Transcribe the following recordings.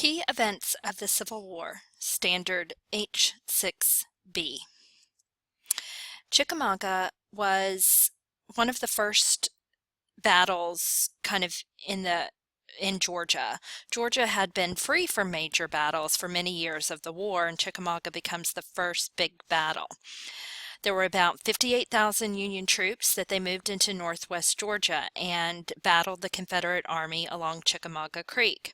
Key events of the Civil War, Standard H6B. Chickamauga was one of the first battles kind of in Georgia. Georgia had been free from major battles for many years of the war, and Chickamauga becomes the first big battle. There were about 58,000 Union troops that they moved into northwest Georgia and battled the Confederate Army along Chickamauga Creek.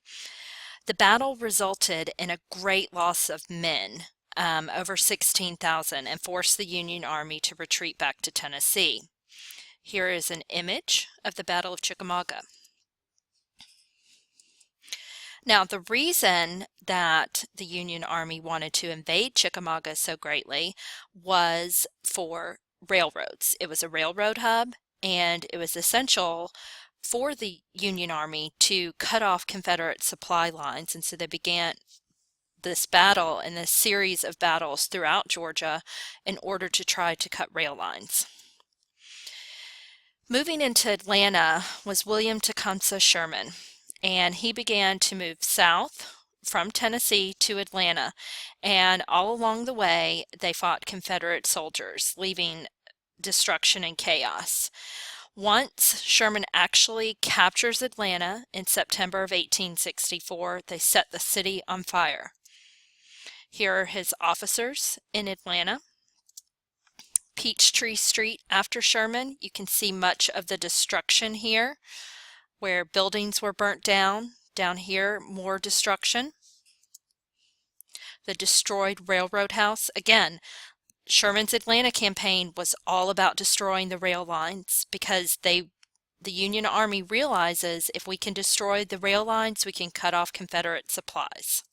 The battle resulted in a great loss of men, over 16,000, and forced the Union Army to retreat back to Tennessee. Here is an image of the Battle of Chickamauga. Now, the reason that the Union Army wanted to invade Chickamauga so greatly was for railroads. It was a railroad hub, and it was essential for the Union Army to cut off Confederate supply lines, and so they began this battle and this series of battles throughout Georgia in order to try to cut rail lines. Moving into Atlanta was William Tecumseh Sherman, and he began to move south from Tennessee to Atlanta, and all along the way they fought Confederate soldiers, leaving destruction and chaos. Once Sherman actually captures Atlanta in September of 1864, they set the city on fire. Here are his officers in Atlanta. Peachtree Street after Sherman, you can see much of the destruction here, where buildings were burnt down. Down here, more destruction. The destroyed railroad house, again, Sherman's Atlanta campaign was all about destroying the rail lines because the Union Army realizes if we can destroy the rail lines, we can cut off Confederate supplies.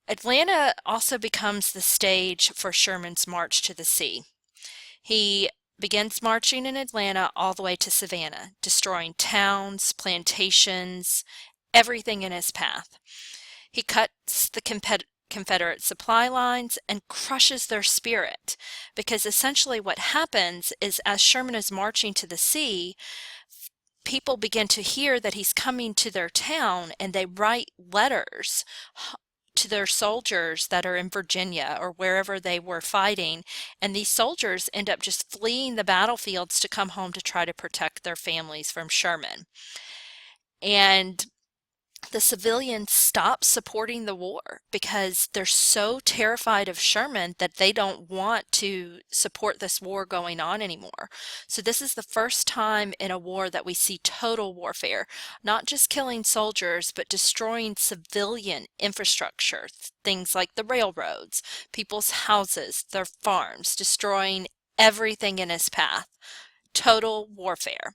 Atlanta also becomes the stage for Sherman's march to the sea. He begins marching in Atlanta all the way to Savannah, destroying towns, plantations, everything in his path. He cuts the Confederate supply lines and crushes their spirit, because essentially what happens is as Sherman is marching to the sea, people begin to hear that he's coming to their town, and they write letters to their soldiers that are in Virginia or wherever they were fighting, and these soldiers end up just fleeing the battlefields to come home to try to protect their families from Sherman. And the civilians stop supporting the war because they're so terrified of Sherman that they don't want to support this war going on anymore. So this is the first time in a war that we see total warfare, not just killing soldiers, but destroying civilian infrastructure, things like the railroads, people's houses, their farms, destroying everything in his path. Total warfare.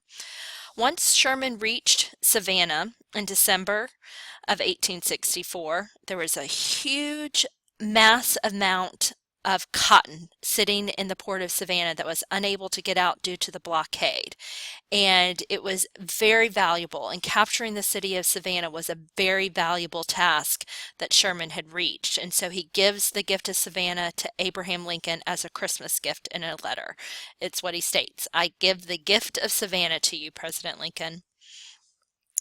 Once Sherman reached Savannah in December of 1864, there was a huge mass amount of cotton sitting in the port of Savannah that was unable to get out due to the blockade. And it was very valuable, and capturing the city of Savannah was a very valuable task that Sherman had reached. And so he gives the gift of Savannah to Abraham Lincoln as a Christmas gift in a letter. It's what he states: "I give the gift of Savannah to you, President Lincoln."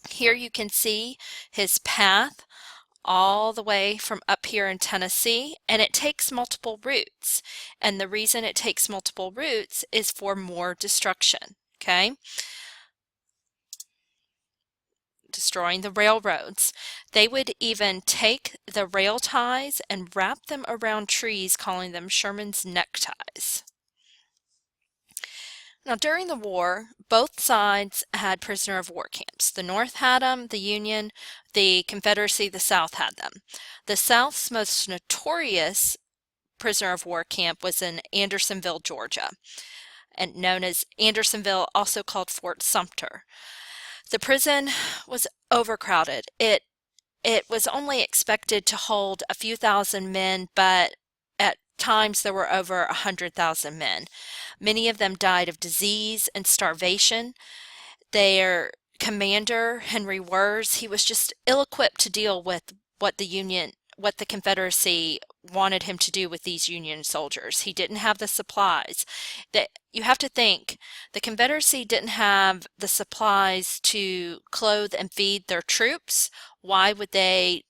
Here you can see his path all the way from up here in Tennessee, and it takes multiple routes. And the reason it takes multiple routes is for more destruction, okay? Destroying the railroads. They would even take the rail ties and wrap them around trees, calling them Sherman's neckties. Now, during the war, both sides had prisoner of war camps. The North had them, the Union, the Confederacy, the South had them. The South's most notorious prisoner of war camp was in Andersonville, Georgia, and known as Andersonville, also called Fort Sumter. The prison was overcrowded. It was only expected to hold a few thousand men, but at times there were over 100,000 men. Many of them died of disease and starvation. Their commander, Henry Wirz, he was just ill-equipped to deal with what the Confederacy wanted him to do with these Union soldiers. He didn't have the supplies. You have to think, the Confederacy didn't have the supplies to clothe and feed their troops why would they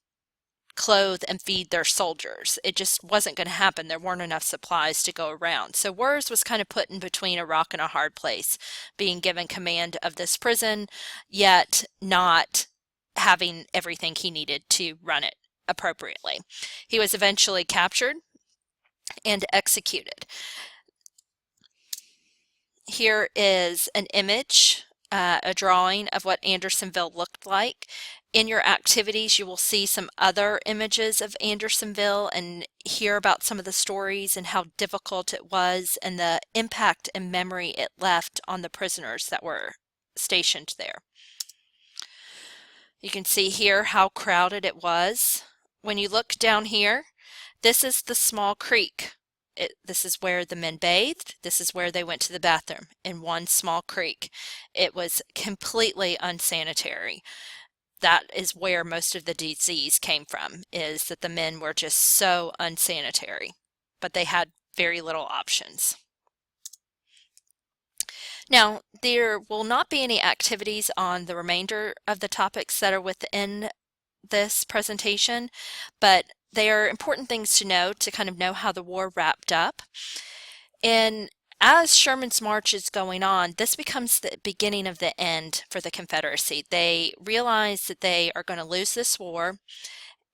clothe and feed their soldiers? It just wasn't going to happen. There weren't enough supplies to go around. So Wirz was kind of put in between a rock and a hard place, being given command of this prison, yet not having everything he needed to run it appropriately. He was eventually captured and executed. Here is an image, a drawing of what Andersonville looked like. In your activities, you will see some other images of Andersonville and hear about some of the stories and how difficult it was and the impact and memory it left on the prisoners that were stationed there. You can see here how crowded it was. When you look down here, this is the small creek. This is where the men bathed. This is where they went to the bathroom, in one small creek. It was completely unsanitary. That is where most of the disease came from, is that the men were just so unsanitary, but they had very little options. Now, there will not be any activities on the remainder of the topics that are within this presentation, but they are important things to know to kind of know how the war wrapped up. And as Sherman's march is going on, this becomes the beginning of the end for the Confederacy. They realize that they are going to lose this war,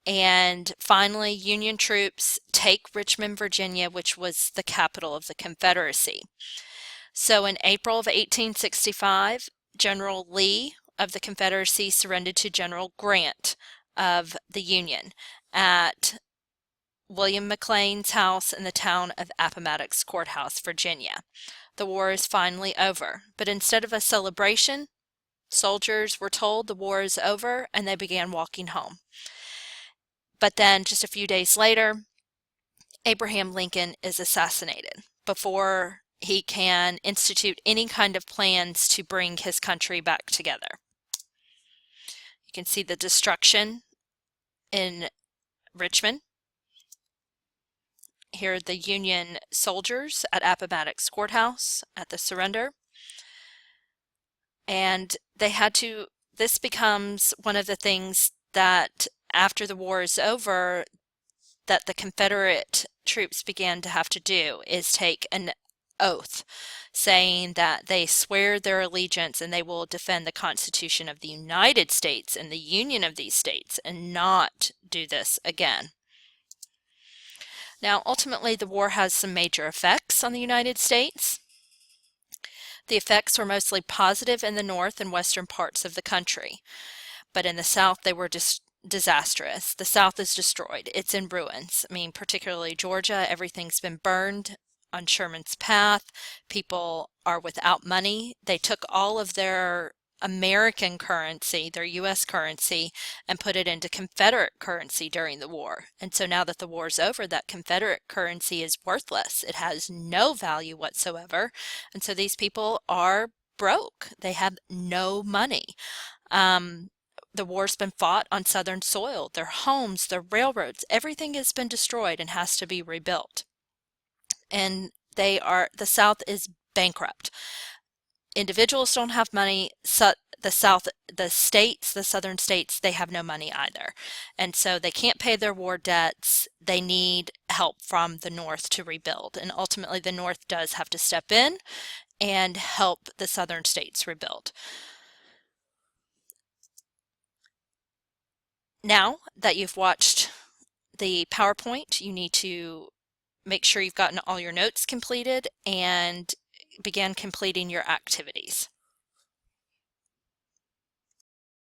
and finally Union troops take Richmond, Virginia, which was the capital of the Confederacy. So in April of 1865, General Lee of the Confederacy surrendered to General Grant of the Union at William McLean's house in the town of Appomattox Courthouse, Virginia. The war is finally over, but instead of a celebration, soldiers were told the war is over and they began walking home. But then just a few days later, Abraham Lincoln is assassinated before he can institute any kind of plans to bring his country back together. You can see the destruction in Richmond. Here are the Union soldiers at Appomattox Courthouse at the surrender. And they had to, this becomes one of the things that after the war is over, that the Confederate troops began to have to do, is take an oath saying that they swear their allegiance and they will defend the Constitution of the United States and the Union of these states and not do this again. Now, ultimately, the war has some major effects on the United States. The effects were mostly positive in the north and western parts of the country, but in the south they were disastrous. The south is destroyed. It's in ruins. I mean, particularly Georgia, everything's been burned on Sherman's path. People are without money. They took all of their American currency, their U.S. currency, and put it into Confederate currency during the war. And so now that the war's over, that Confederate currency is worthless. It has no value whatsoever. And so these people are broke. They have no money. The war's been fought on Southern soil. Their homes, their railroads, everything has been destroyed and has to be rebuilt. And the South is bankrupt. Individuals don't have money. The southern states, they have no money either. And so they can't pay their war debts. They need help from the North to rebuild. And ultimately the North does have to step in and help the southern states rebuild. Now that you've watched the PowerPoint, you need to make sure you've gotten all your notes completed and begin completing your activities.